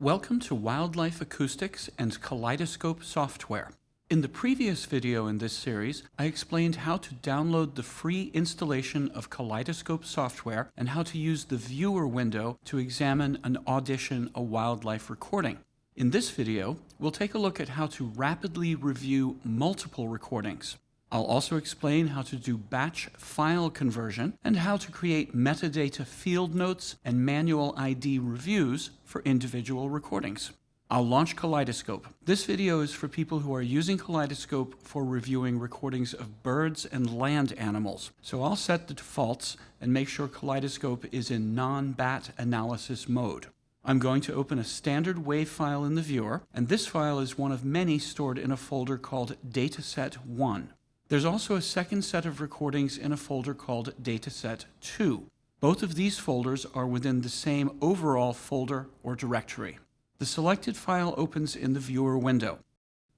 Welcome to Wildlife Acoustics and Kaleidoscope software. In the previous video in this series, I explained how to download the free installation of Kaleidoscope software and how to use the viewer window to examine and audition a wildlife recording. In this video, we'll take a look at how to rapidly review multiple recordings. I'll also explain how to do batch file conversion and how to create metadata field notes and manual ID reviews for individual recordings. I'll launch Kaleidoscope. This video is for people who are using Kaleidoscope for reviewing recordings of birds and land animals. So I'll set the defaults and make sure Kaleidoscope is in non-bat analysis mode. I'm going to open a standard WAV file in the viewer, and this file is one of many stored in a folder called Dataset1. There's also a second set of recordings in a folder called Dataset2. Both of these folders are within the same overall folder or directory. The selected file opens in the viewer window.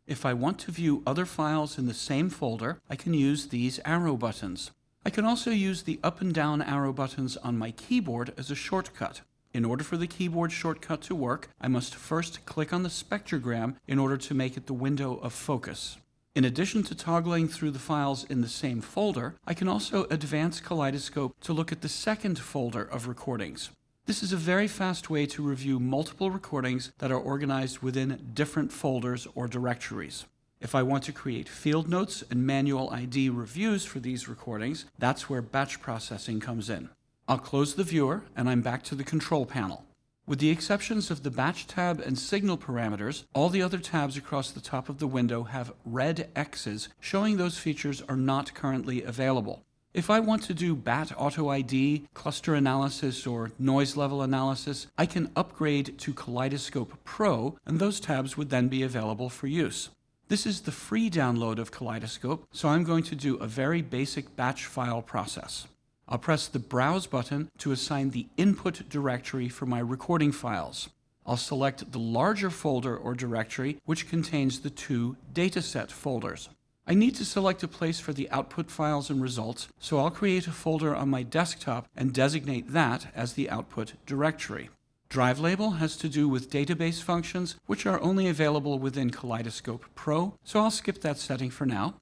If I want to view other files in the same folder, I can use these arrow buttons. I can also use the up and down arrow buttons on my keyboard as a shortcut. In order for the keyboard shortcut to work, I must first click on the spectrogram in order to make it the window of focus. In addition to toggling through the files in the same folder, I can also advance Kaleidoscope to look at the second folder of recordings. This is a very fast way to review multiple recordings that are organized within different folders or directories. If I want to create field notes and manual ID reviews for these recordings, that's where batch processing comes in. I'll close the viewer and I'm back to the control panel. With the exceptions of the batch tab and signal parameters, all the other tabs across the top of the window have red X's showing those features are not currently available. If I want to do bat auto ID, cluster analysis, or noise level analysis, I can upgrade to Kaleidoscope Pro, and those tabs would then be available for use. This is the free download of Kaleidoscope, so I'm going to do a very basic batch file process. I'll press the Browse button to assign the input directory for my recording files. I'll select the larger folder or directory, which contains the two dataset folders. I need to select a place for the output files and results, so I'll create a folder on my desktop and designate that as the output directory. Drive label has to do with database functions, which are only available within Kaleidoscope Pro, so I'll skip that setting for now.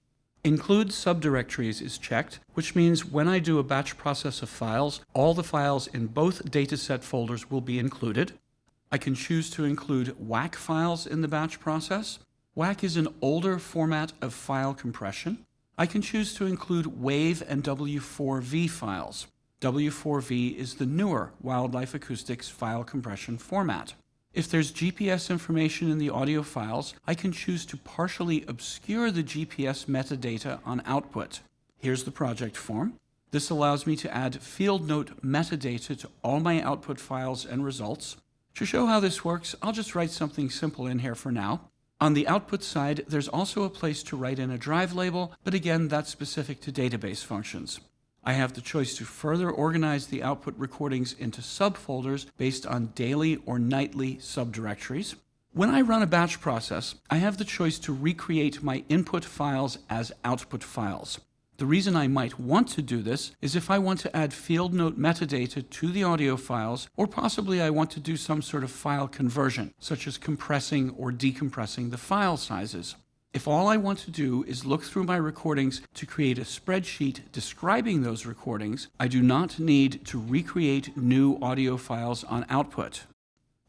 Include subdirectories is checked, which means when I do a batch process of files, all the files in both dataset folders will be included. I can choose to include WAC files in the batch process. WAC is an older format of file compression. I can choose to include WAV and W4V files. W4V is the newer Wildlife Acoustics file compression format. If there's GPS information in the audio files, I can choose to partially obscure the GPS metadata on output. Here's the project form. This allows me to add field note metadata to all my output files and results. To show how this works, I'll just write something simple in here for now. On the output side, there's also a place to write in a drive label, but again, that's specific to database functions. I have the choice to further organize the output recordings into subfolders based on daily or nightly subdirectories. When I run a batch process, I have the choice to recreate my input files as output files. The reason I might want to do this is if I want to add field note metadata to the audio files, or possibly I want to do some sort of file conversion, such as compressing or decompressing the file sizes. If all I want to do is look through my recordings to create a spreadsheet describing those recordings, I do not need to recreate new audio files on output.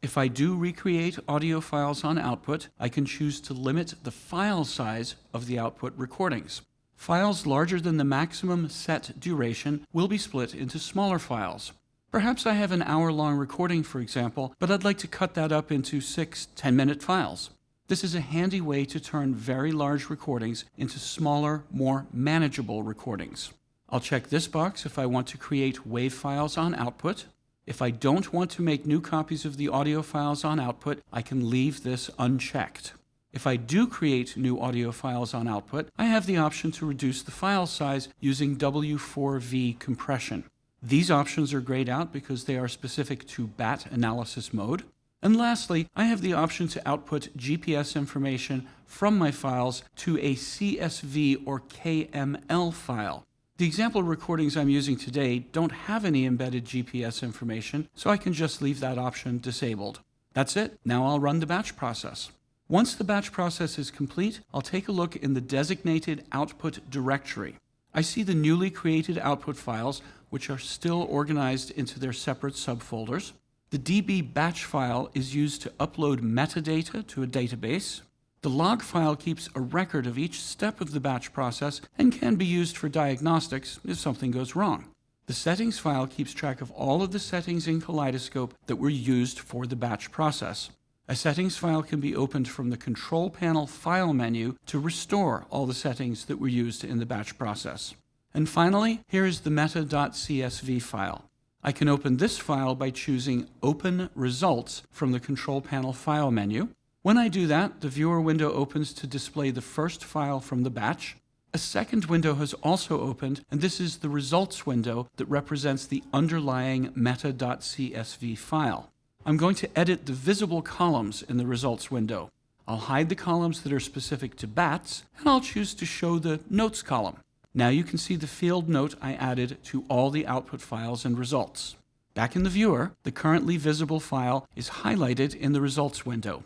If I do recreate audio files on output, I can choose to limit the file size of the output recordings. Files larger than the maximum set duration will be split into smaller files. Perhaps I have an hour-long recording, for example, but I'd like to cut that up into 6 10-minute files. This is a handy way to turn very large recordings into smaller, more manageable recordings. I'll check this box if I want to create WAV files on output. If I don't want to make new copies of the audio files on output, I can leave this unchecked. If I do create new audio files on output, I have the option to reduce the file size using W4V compression. These options are grayed out because they are specific to bat analysis mode. And lastly, I have the option to output GPS information from my files to a CSV or KML file. The example recordings I'm using today don't have any embedded GPS information, so I can just leave that option disabled. That's it. Now I'll run the batch process. Once the batch process is complete, I'll take a look in the designated output directory. I see the newly created output files, which are still organized into their separate subfolders. The db batch file is used to upload metadata to a database. The log file keeps a record of each step of the batch process and can be used for diagnostics if something goes wrong. The settings file keeps track of all of the settings in Kaleidoscope that were used for the batch process. A settings file can be opened from the Control Panel File menu to restore all the settings that were used in the batch process. And finally, here is the meta.csv file. I can open this file by choosing Open Results from the Control Panel File menu. When I do that, the viewer window opens to display the first file from the batch. A second window has also opened, and this is the results window that represents the underlying meta.csv file. I'm going to edit the visible columns in the results window. I'll hide the columns that are specific to bats, and I'll choose to show the notes column. Now you can see the field note I added to all the output files and results. Back in the viewer, the currently visible file is highlighted in the results window.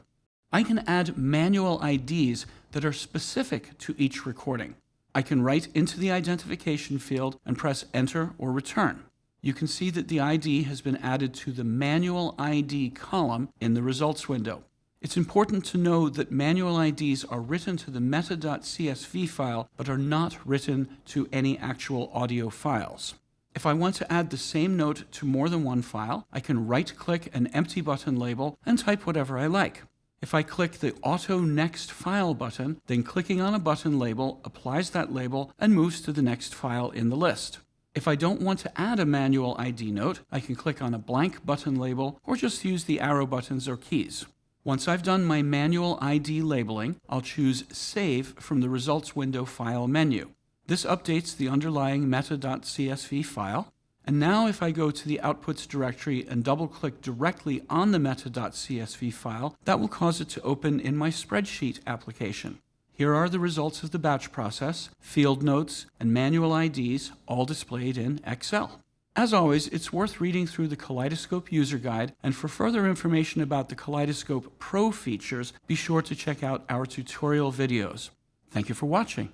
I can add manual IDs that are specific to each recording. I can write into the identification field and press Enter or Return. You can see that the ID has been added to the Manual ID column in the results window. It's important to know that manual IDs are written to the meta.csv file but are not written to any actual audio files. If I want to add the same note to more than one file, I can right-click an empty button label and type whatever I like. If I click the Auto Next File button, then clicking on a button label applies that label and moves to the next file in the list. If I don't want to add a manual ID note, I can click on a blank button label or just use the arrow buttons or keys. Once I've done my manual ID labeling, I'll choose Save from the Results window File menu. This updates the underlying meta.csv file. And now if I go to the Outputs directory and double-click directly on the meta.csv file, that will cause it to open in my spreadsheet application. Here are the results of the batch process, field notes, and manual IDs, all displayed in Excel. As always, it's worth reading through the Kaleidoscope user guide, and for further information about the Kaleidoscope Pro features, be sure to check out our tutorial videos. Thank you for watching.